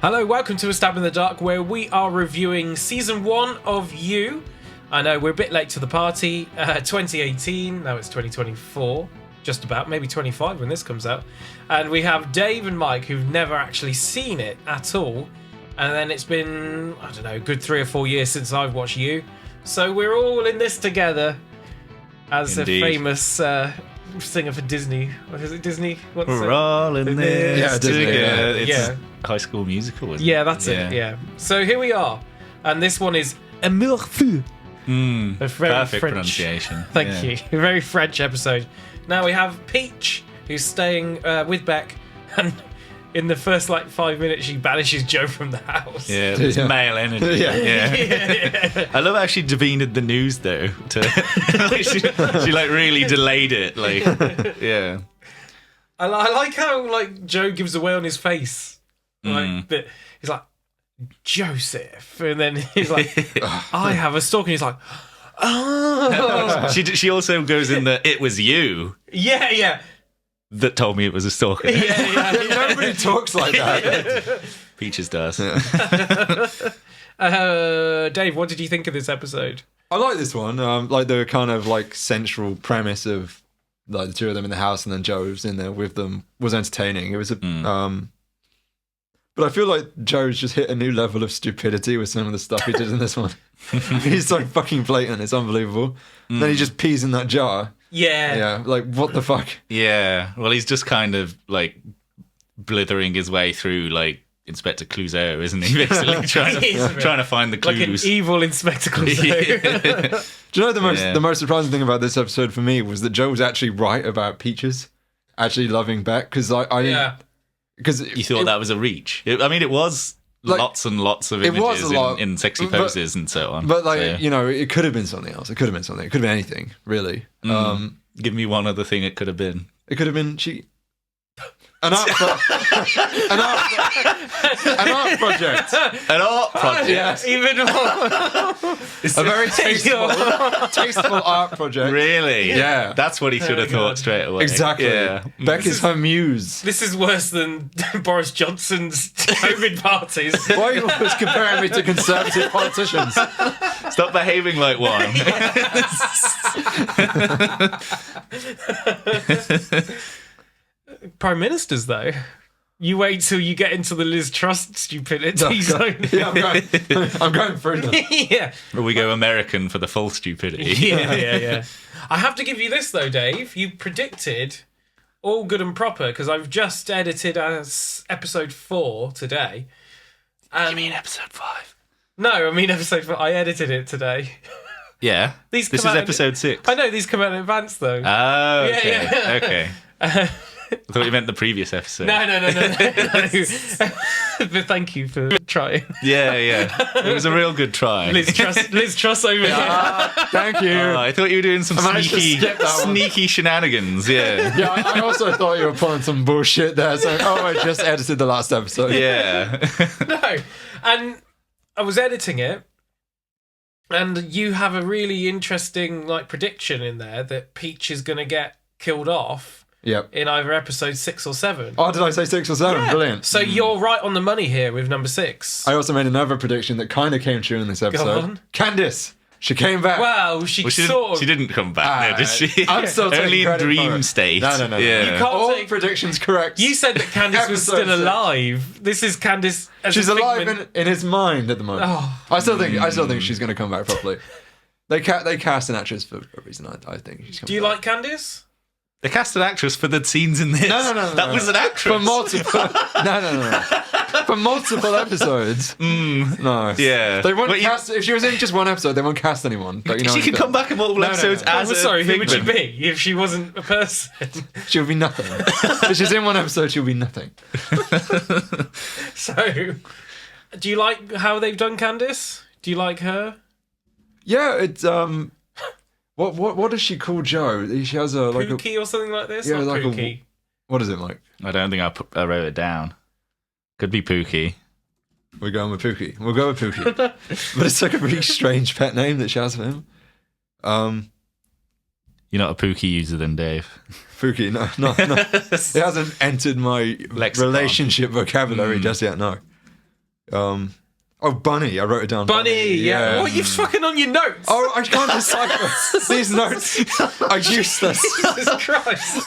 Hello, welcome to A Stab in the Dark, where we are reviewing Season 1 of You. I know, we're a bit late to the party. 2018, now it's 2024. Just about, maybe 25 when this comes out. And we have Dave and Mike, who've never actually seen it at all. And then it's been, I don't know, a good 3 or 4 years since I've watched You. So we're all in this together. As Indeed. a famous singer for Disney. What is it, Disney? What's We're all in this Yeah, Disney, together. yeah. It's High School Musical, isn't Yeah, it? that's it, yeah. So here we are. And this one is Amour. A very Perfect French pronunciation. Thank you. A very French episode. Now we have Peach, who's staying with Beck, and in the first 5 minutes she banishes Joe from the house. Yeah, it's male energy. Yeah. I love how she demeaned the news though. She really delayed it. Yeah. I like how Joe gives away on his face. He's like, Joseph, and then he's like, I have a stalker, and he's like, oh. She also goes in the "It was you Yeah. that told me it was a stalker." Yeah. Nobody talks like that. Peaches does. Dave, what did you think of this episode? I like this one. The kind of central premise of the two of them in the house and then Joe's in there with them was entertaining. It was but I feel like Joe's just hit a new level of stupidity with some of the stuff he did in this one. He's so fucking blatant, it's unbelievable. Then he just pees in that jar. Yeah. Yeah, what the fuck? Yeah. Well, he's just kind of blithering his way through Inspector Clouseau, isn't he? Basically trying to find the Like clues. an evil Inspector Clouseau. Do you know the most surprising thing about this episode for me was that Joe was actually right about Peaches actually loving Beck, because because You thought that was a reach. It was lots and lots of images in sexy poses and so on. But it could have been something else. It could have been something. It could have been anything, really. Give me one other thing it could have been. It could have been an art project. An art project. Yes. Even more. A very tasteful art project. Really? Yeah. That's what he should have thought straight away. Exactly. Yeah. Beck is her muse. This is worse than Boris Johnson's COVID parties. Why are you always comparing me to conservative politicians? Stop behaving like one. Prime Ministers, though. You wait till you get into the Liz Truss stupidity zone. Yeah, I'm going through them. Yeah. Or we go American for the full stupidity. Yeah. I have to give you this, though, Dave. You predicted all good and proper, because I've just edited as episode 4 today. And You mean episode 5? No, I mean episode 4. I edited it today. Yeah. This is come out episode 6. I know, these come out in advance, though. Oh, okay. Yeah. Okay. I thought you meant the previous episode. No. But thank you for trying. Yeah. It was a real good try. Liz Truss over here. Thank you. Oh, I thought you were doing some I managed to skip that one. sneaky shenanigans. Yeah. Yeah, I also thought you were pulling some bullshit there, saying, I just edited the last episode. Yeah. No. And I was editing it, and you have a really interesting prediction in there that Peach is going to get killed off. Yep. In either episode 6 or 7. Oh, did I say 6 or 7? Yeah. Brilliant. So you're right on the money here with number 6. I also made another prediction that kind of came true in this episode. on. Candice. She came back. Well, she She didn't come back, no, did she? I'm still taking Only in credit for dream it. state. No. Yeah. You can't All take- predictions correct. You said that Candice was Episode still 6. alive. This is Candice as She's a alive figment. in his mind at the moment. Oh. I still think she's going to come back properly. They cast an actress for a reason. I think she's coming Do you back. like Candice? They cast an actress for the scenes in this. No. That was an actress. For multiple. No. For multiple episodes. No. Yeah. They won't But you- cast. If she was in just one episode, they won't cast anyone. But, She could come back in multiple No, no, episodes no. as Oh, a sorry, who would she figment. be if she wasn't a person? She would be nothing. If she's in one episode, she'll be nothing. So, do you like how they've done Candice? Do you like her? Yeah, it's What does she call Joe? She has a Pookie or something like this? Yeah, Not like a- Pookie. What is it, Mike? I don't think I wrote it down. Could be Pookie. We're going with Pookie. We'll go with Pookie. But it's like a really strange pet name that she has for him. You're not a Pookie user then, Dave. Pookie, no. It hasn't entered my Lexicon. relationship vocabulary just yet, no. Oh, Bunny. I wrote it down. Bunny, yeah. What, you fucking on your notes? Oh, I can't decipher. These notes are useless. Jesus Christ.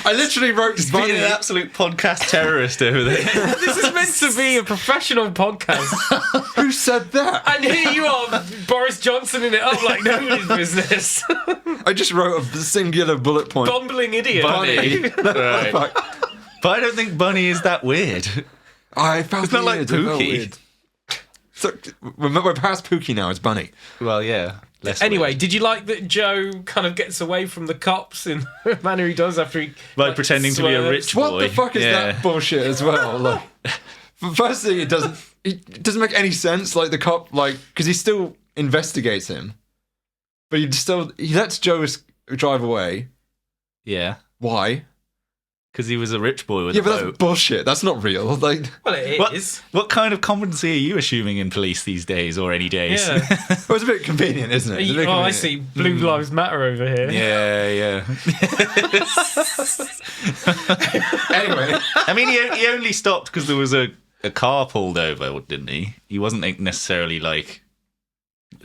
I literally wrote Bunny. Being an absolute podcast terrorist over there. This is meant to be a professional podcast. Who said that? And here you are, Boris Johnsoning it up like nobody's business. I just wrote a singular bullet point. Bumbling idiot. Bunny. Right. Fuck. But I don't think Bunny is that weird. I felt It's not like weird. I felt Pookie. weird. So, we're past Pookie now. It's Bunny. Well, yeah. Less Anyway, weird. did you like that Joe kind of gets away from the cops in the manner he does after he... By pretending to be a swerves? rich What boy. the fuck is that bullshit as well? Like, firstly, it doesn't make any sense. Like the cop, like because he still investigates him, but he lets Joe drive away. Yeah. Why? Because he was a rich boy with Yeah, a but that's boat. bullshit. That's not real. Like, Well, it is. What kind of competency are you assuming in police these days, or any days? Yeah. well, it's a bit convenient, isn't it? It's a bit Oh, I convenient. see. Blue Lives Matter over here. yeah. Anyway, I mean, he only stopped because there was a car pulled over, didn't he? He wasn't like, necessarily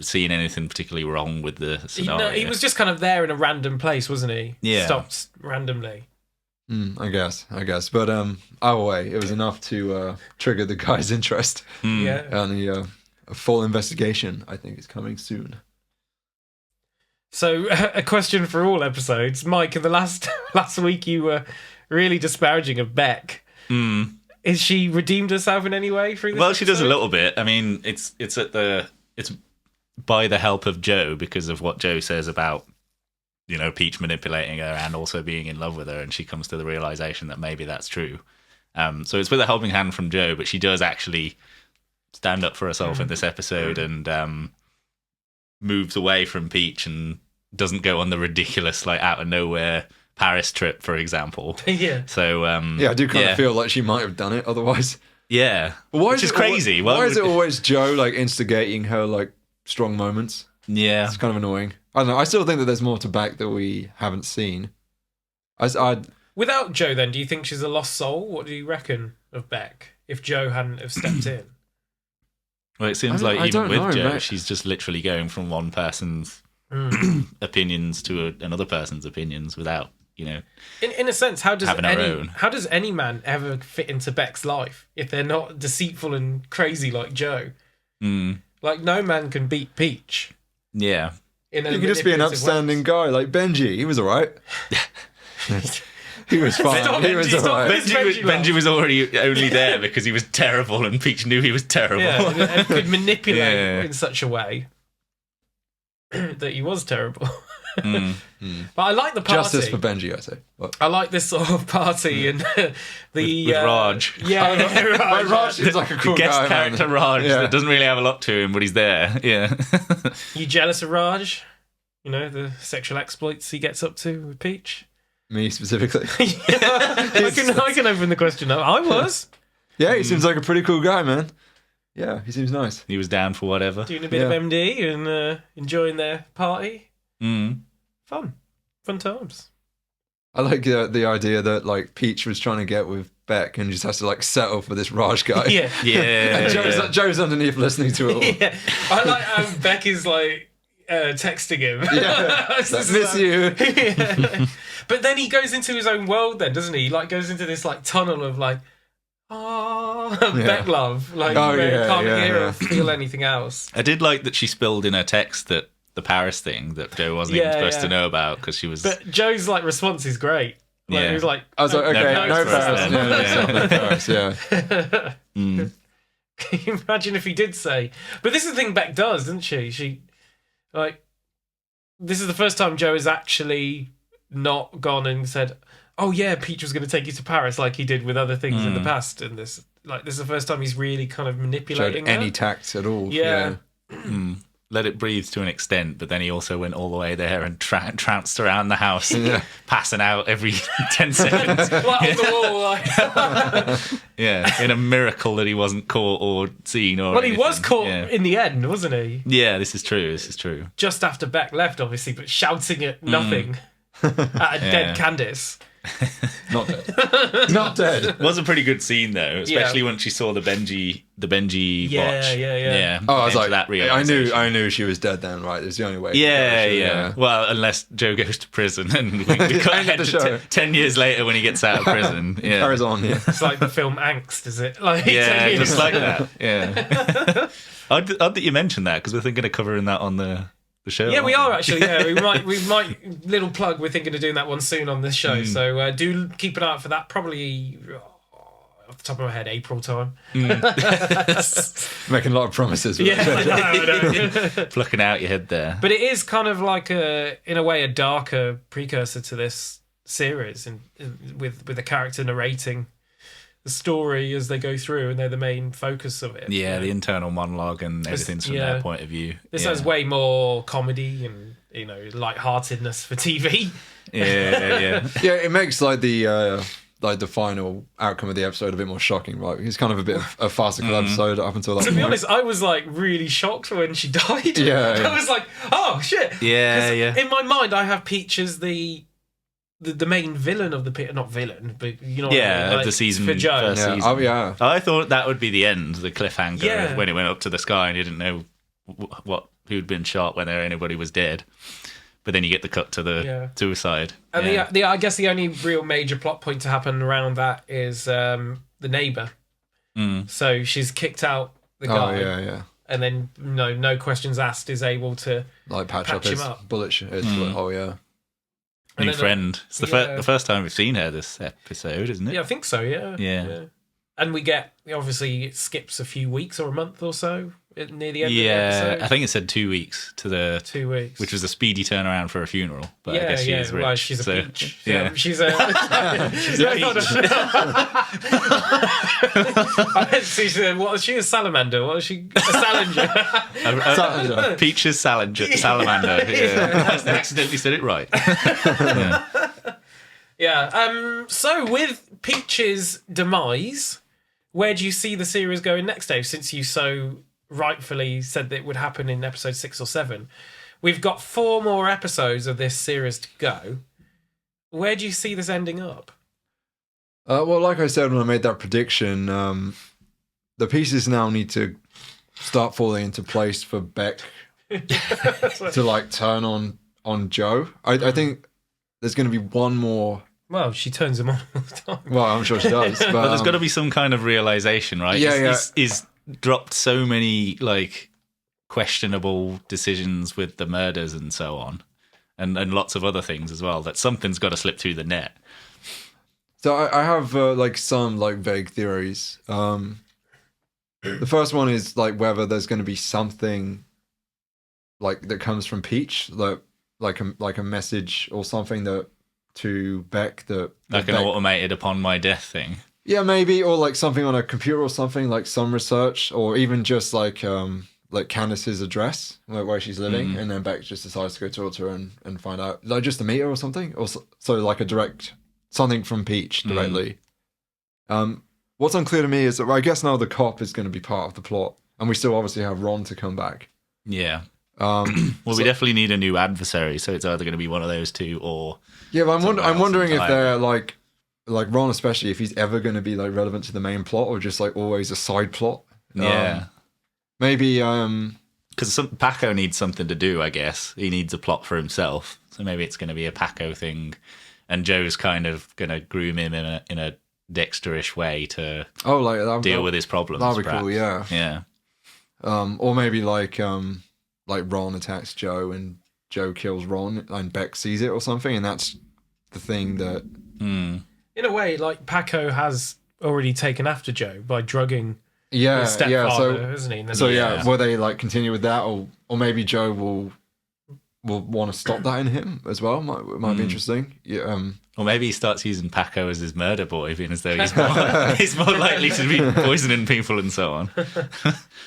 seeing anything particularly wrong with the scenario. He was just kind of there in a random place, wasn't he? Yeah. Stopped randomly. I guess. But either way, it was enough to trigger the guy's interest, Yeah. and a full investigation, I think, is coming soon. So, a question for all episodes. Mike, in the last week you were really disparaging of Beck. Is she redeemed herself in any way through this Well, she does a episode? little bit. I mean, it's by the help of Joe, because of what Joe says about, Peach manipulating her and also being in love with her, and she comes to the realization that maybe that's true. So it's with a helping hand from Joe, but she does actually stand up for herself in this episode and moves away from Peach and doesn't go on the ridiculous, out of nowhere Paris trip, for example. Yeah. So Yeah, I do kind of feel like she might have done it otherwise. yeah, But why which is crazy. Why is it always Joe instigating her strong moments? Yeah, It's kind of annoying. I don't know. I still think that there's more to Beck that we haven't seen. Without Joe, then, do you think she's a lost soul? What do you reckon of Beck if Joe hadn't have stepped in? well, it seems I like even don't with know, Joe, mate. she's just literally going from one person's opinions to another person's opinions without, In a sense, how does Having her own. any man ever fit into Beck's life if they're not deceitful and crazy like Joe? No man can beat Peach. Yeah. In a You could just be an manipulative upstanding way. guy like Benji. He was alright. He was fine. Stop, He was Benji, stop. alright. Benji was already only there because he was terrible, and Peach knew he was terrible. Yeah, and could manipulate Yeah. in such a way that he was terrible. Mm. But I like the party. Justice for Benji, I say. What? I like this sort of party and the With Raj. Yeah, Raj seems like a cool Guest guy, man. character Raj Yeah. that doesn't really have a lot to him, but he's there. Yeah. You jealous of Raj? The sexual exploits he gets up to with Peach. Me specifically. I can open the question up. I was Yeah, he seems like a pretty cool guy, man. Yeah, he seems nice. He was down for whatever. doing a bit of Yeah. MD and enjoying their party. Mm. Fun times. I like the idea that Peach was trying to get with Beck and just has to settle for this Raj guy. Yeah. Yeah. And Joe's underneath listening to it all. Yeah. I like Beck is texting him. Yeah. It's just Miss you. Yeah. But then he goes into his own world then, doesn't he? He goes into this tunnel of Beck love. Where yeah, you can't yeah, hear yeah. or feel anything else. I did like that she spilled in her text that the Paris thing that Joe wasn't even Yeah, supposed yeah. to know about because she was. But Joe's response is great. Yeah. He was like, I was like, okay, no Paris Paris. then. No Paris, yeah. Mm. Can you imagine if he did say? But this is the thing Beck does, isn't she? She, this is the first time Joe has actually not gone and said, "Oh yeah, Peach was going to take you to Paris," like he did with other things in the past. And this is the first time he's really kind of manipulating Showed any her. tact at all. Yeah. Let it breathe to an extent, but then he also went all the way there and trounced around the house, Yeah. passing out every 10 seconds. On the wall. Yeah, in a miracle that he wasn't caught or seen or Well, he anything. was caught Yeah. in the end, wasn't he? Yeah, this is true. Just after Beck left, obviously, but shouting at nothing at a dead Candice. Not dead. Not dead. It was a pretty good scene though, especially when she saw the Benji watch. Yeah. Oh, I was like, that I knew she was dead then, right? It was the only way. Yeah. Well, unless Joe goes to prison and we got ahead the to show. 10 years later when he gets out of prison. Yeah. Carries on, yeah. It's like the film Angst, is it? Like, Yeah, just like that. Yeah. Odd that you mentioned that because we're thinking of covering that on the show. Yeah, we are actually. Yeah, we might. Little plug. We're thinking of doing that one soon on this show. So do keep an eye out for that. Probably off the top of my head, April time. Making a lot of promises. Yeah, I know. Plucking out your head there. But it is kind of like in a way, a darker precursor to this series, and with the character narrating the story as they go through, and they're the main focus of it. Yeah, the internal monologue and everything's from their point of view. This has way more comedy and lightheartedness for TV. Yeah. Yeah, it makes like the final outcome of the episode a bit more shocking, right? It's kind of a bit of a farcical episode up until that To point. be honest, I was like really shocked when she died. Yeah. I was like, oh shit. Yeah, 'Cause yeah. in my mind, I have Peach as the main villain of the not villain, but you know what I mean? Yeah, Like, the season for Joe. first Yeah. season. Oh yeah. I thought that would be the end, the cliffhanger Yeah. when it went up to the sky and you didn't know who'd been shot, whether anybody was dead. But then you get the cut to the suicide. And Yeah. I guess the only real major plot point to happen around that is the neighbor. So she's kicked out the guy. Oh yeah. And then no questions asked is able to Like patch up him his up. bullet shit. Oh yeah. And New then, friend. It's the, yeah. the first time we've seen her this episode, isn't it? Yeah, I think so. Yeah. And we get obviously it skips a few weeks or a month or so near the end of the episode. I think it said 2 weeks to the 2 weeks, which was a speedy turnaround for a funeral. But I yeah, guess she is rich. Well, she's a so, peach. Yeah. She's a what is she? A salamander? What is she? A salinger? Salamander. Peach's salamander. Yeah. I accidentally said it right. Yeah. So with Peach's demise, where do you see the series going next, Dave? Since you so rightfully said that it would happen in episode 6 or 7, we've got 4 more episodes of this series to go. Where do you see this ending up? Well, like I said when I made that prediction, the pieces now need to start falling into place for Beck to like turn on Joe. I think there's going to be one more. Well, she turns him on all the time. Well, I'm sure she does. But there's got to be some kind of realization, right? Yeah, He's dropped so many like questionable decisions with the murders and so on, and lots of other things as well. That something's got to slip through the net. So I have like some like vague theories. The first one is like whether there's going to be something like that comes from Peach, like a message or something that to Beck that Like an Beck, automated upon my death thing. yeah, maybe, or like something on a computer or something, like some research, or even just like Candace's address where she's living, and then Beck just decides to go talk to her and find out, like just to meet her or something, or so like a direct something from Peach directly. What's unclear to me is that I guess now the cop is going to be part of the plot, and we still obviously have Ron to come back. Yeah. Well, we definitely need a new adversary, so it's either going to be one of those two or. Yeah, but I'm wondering if entirely. they're like Ron, especially if he's ever going to be like relevant to the main plot or just like always a side plot. Yeah. Maybe Because Paco needs something to do, I guess. He needs a plot for himself, so maybe it's going to be a Paco thing, and Joe's kind of going to groom him in a dexterish way to deal with his problems. That'd be perhaps. cool, yeah. Yeah. Or maybe like Ron attacks Joe and Joe kills Ron and Beck sees it or something, and that's the thing that. In a way, like Paco has already taken after Joe by drugging Yeah, his stepfather, isn't he? And then will they like continue with that, or maybe Joe will want to stop that in him as well? Might be interesting. Yeah. Or maybe he starts using Paco as his murder boy, being as though he's more likely to be poisoning people and so on.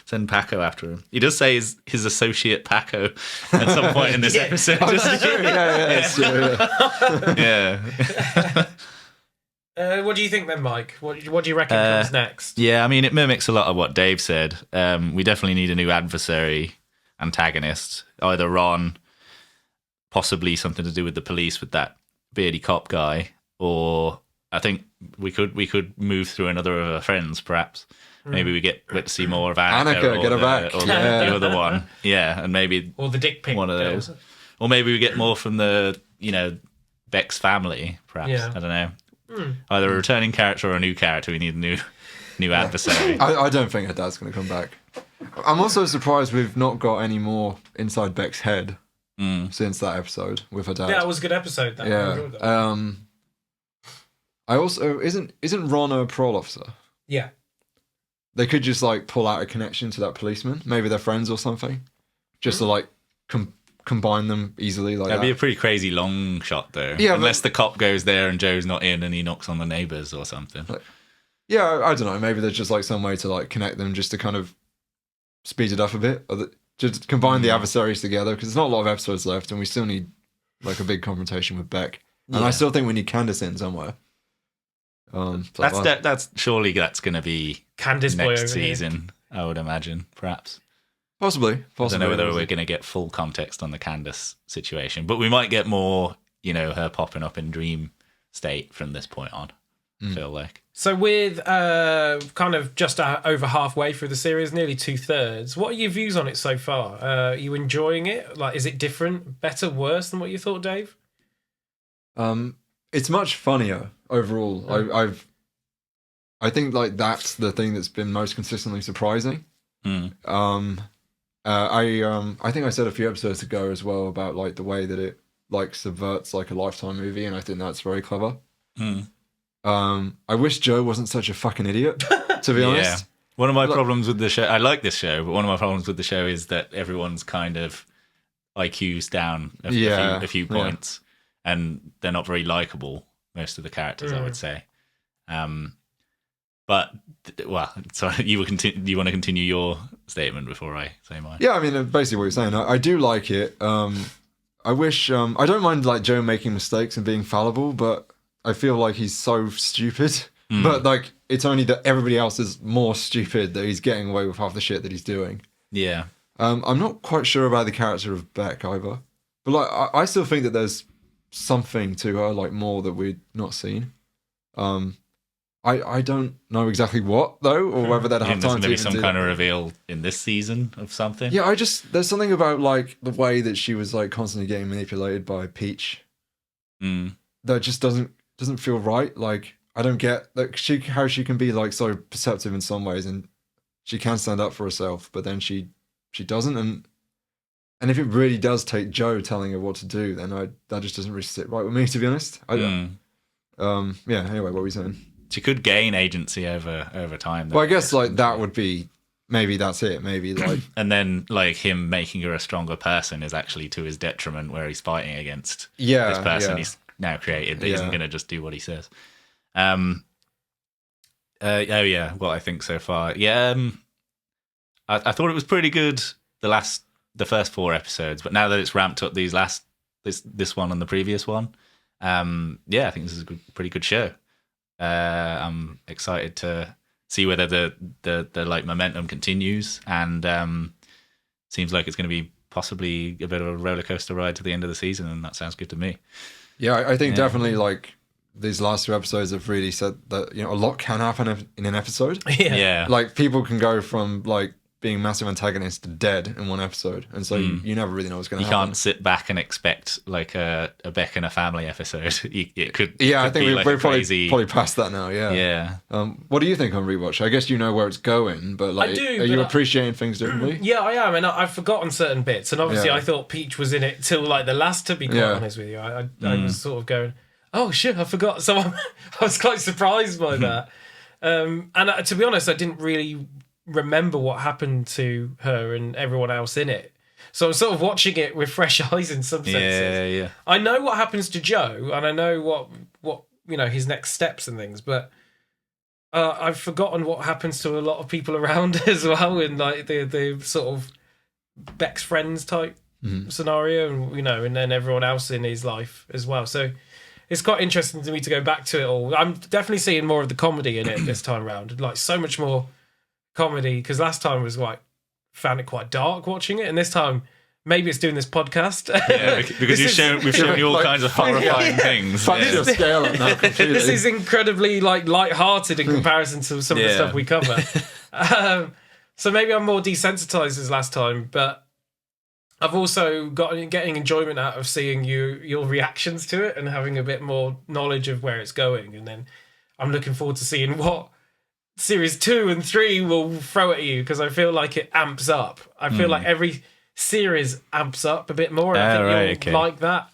Send Paco after him. He does say his associate Paco at some point in this episode. That's true. Yeah, that's true. Yeah. What do you think then, Mike? What do you reckon comes next? Yeah, I mean, it mimics a lot of what Dave said. We definitely need a new adversary, antagonist. Either Ron, possibly something to do with the police with that beardy cop guy, or I think we could move through another of her friends, perhaps. Maybe we get to see more of Annika, Annika, get her back. or Yeah. the other one. Yeah, and maybe Or the dick pic one of those. girls. Or maybe we get more from the, Beck's family, perhaps. Yeah. I don't know. Either a returning character or a new character. We need a new adversary. I don't think her dad's going to come back. I'm also surprised we've not got any more inside Beck's head since that episode with her dad. Yeah, it was a good episode. That. I Yeah. enjoyed that. I also isn't Ron a parole officer? Yeah. They could just like pull out a connection to that policeman. Maybe they're friends or something, just to like combine them easily. Like That'd that. be a pretty crazy long shot, though. Yeah, unless the cop goes there and Joe's not in and he knocks on the neighbours or something. Yeah, I don't know. Maybe there's just like some way to like connect them, just to kind of speed it up a bit, or just combine the adversaries together. Because there's not a lot of episodes left, and we still need like a big confrontation with Beck. And I still think we need Candace in somewhere. That's surely that's going to be Candice boy next over season. I would imagine, perhaps. Possibly. I don't know whether we're going to get full context on the Candace situation, but we might get more. Her popping up in dream state from this point on. I feel like. So with kind of just over halfway through the series, nearly 2/3, what are your views on it so far? Are you enjoying it? Like, is it different, better, worse than what you thought, Dave? It's much funnier overall. I think like that's the thing that's been most consistently surprising. I think I said a few episodes ago as well about like the way that it like subverts like a Lifetime movie, and I think that's very clever. I wish Joe wasn't such a fucking idiot, to be honest. One of my problems with the show, I like this show, but one of my problems with the show is that everyone's kind of IQ's down a few points, and they're not very likable, most of the characters, I would say. But, well, sorry, you want to continue your statement before I say mine? Yeah, I mean, basically what you're saying. I do like it. I wish, I don't mind like Joe making mistakes and being fallible, but I feel like he's so stupid. But like, it's only that everybody else is more stupid that he's getting away with half the shit that he's doing. Yeah. I'm not quite sure about the character of Beck either. But like, I still think that there's something to her, like more that we've not seen. I don't know exactly what though, or whether they'd have time to be some kind of reveal in this season of something. Yeah, there's something about like the way that she was like constantly getting manipulated by Peach that just doesn't feel right. Like I don't get like how she can be like so perceptive in some ways, and she can stand up for herself, but then she doesn't. And if it really does take Joe telling her what to do, then that just doesn't really sit right with me, to be honest. Yeah. Anyway, what were we saying? She could gain agency over time. Well, I guess like that would be maybe that's it. Maybe like and then like him making her a stronger person is actually to his detriment, where he's fighting against this person he's now created that isn't going to just do what he says. What I think so far. I thought it was pretty good the first 4 episodes, but now that it's ramped up this one and the previous one, I think this is a pretty good show. I'm excited to see whether the like momentum continues, and seems like it's going to be possibly a bit of a roller coaster ride to the end of the season, and that sounds good to me. Yeah, I think definitely like these last 2 episodes have really said that a lot can happen in an episode. Yeah. Like people can go from like being massive antagonists to dead in one episode, and so you never really know what's going to happen. You can't sit back and expect like a Beck and a family episode. It could. Yeah, it I think be we're like probably past that now. Yeah. What do you think on rewatch? I guess you know where it's going, but like, I do, are you but appreciating things differently? Yeah, I am, and I've forgotten certain bits, and obviously I thought Peach was in it till like the last. To be quite honest with you, I was sort of going, oh shit, I forgot. So I was quite surprised by that. And to be honest, I didn't really remember what happened to her and everyone else in it. So I'm sort of watching it with fresh eyes in some senses. Yeah. I know what happens to Joe, and I know what his next steps and things, but I've forgotten what happens to a lot of people around as well, in like the sort of Beck's friends type scenario, and and then everyone else in his life as well. So it's quite interesting to me to go back to it all. I'm definitely seeing more of the comedy in it this time around, like so much more comedy, because last time was like found it quite dark watching it, and this time maybe it's doing this podcast. Yeah, because we've shown you all like, kinds of horrifying things. Fuck Yeah. your scale up now completely. This is incredibly like light-hearted in comparison to some of the Yeah. stuff we cover. So maybe I'm more desensitized as last time, but I've also getting enjoyment out of seeing your reactions to it and having a bit more knowledge of where it's going. And then I'm looking forward to seeing what series 2 and 3 will throw at you, because I feel like it amps up. I feel like every series amps up a bit more. And I think you'll like that.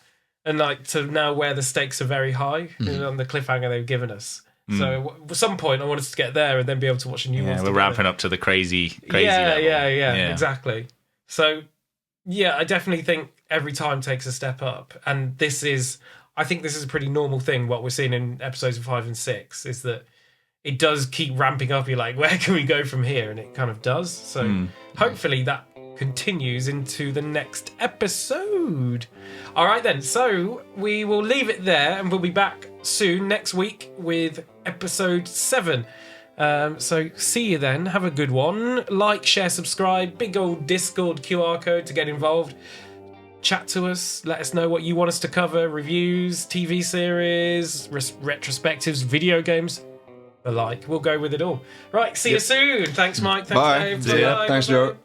And like to now where the stakes are very high on the cliffhanger they've given us. So at some point I want us to get there and then be able to watch a new one. Yeah, we're ramping up to the crazy yeah, level. yeah, exactly. So yeah, I definitely think every time takes a step up. And I think this is a pretty normal thing. What we're seeing in episodes 5 and 6 is that it does keep ramping up. You're like, where can we go from here? And it kind of does. So hopefully that continues into the next episode. All right then, so we will leave it there and we'll be back soon next week with episode 7. So see you then. Have a good one. Like, share, subscribe. Big old Discord QR code to get involved. Chat to us. Let us know what you want us to cover. Reviews, TV series, retrospectives, video games, the like. We'll go with it all. Right, see you soon. Thanks, Mike. Thanks, Bye. Dave. See ya. Bye-bye. Thanks, Bye-bye. Joe.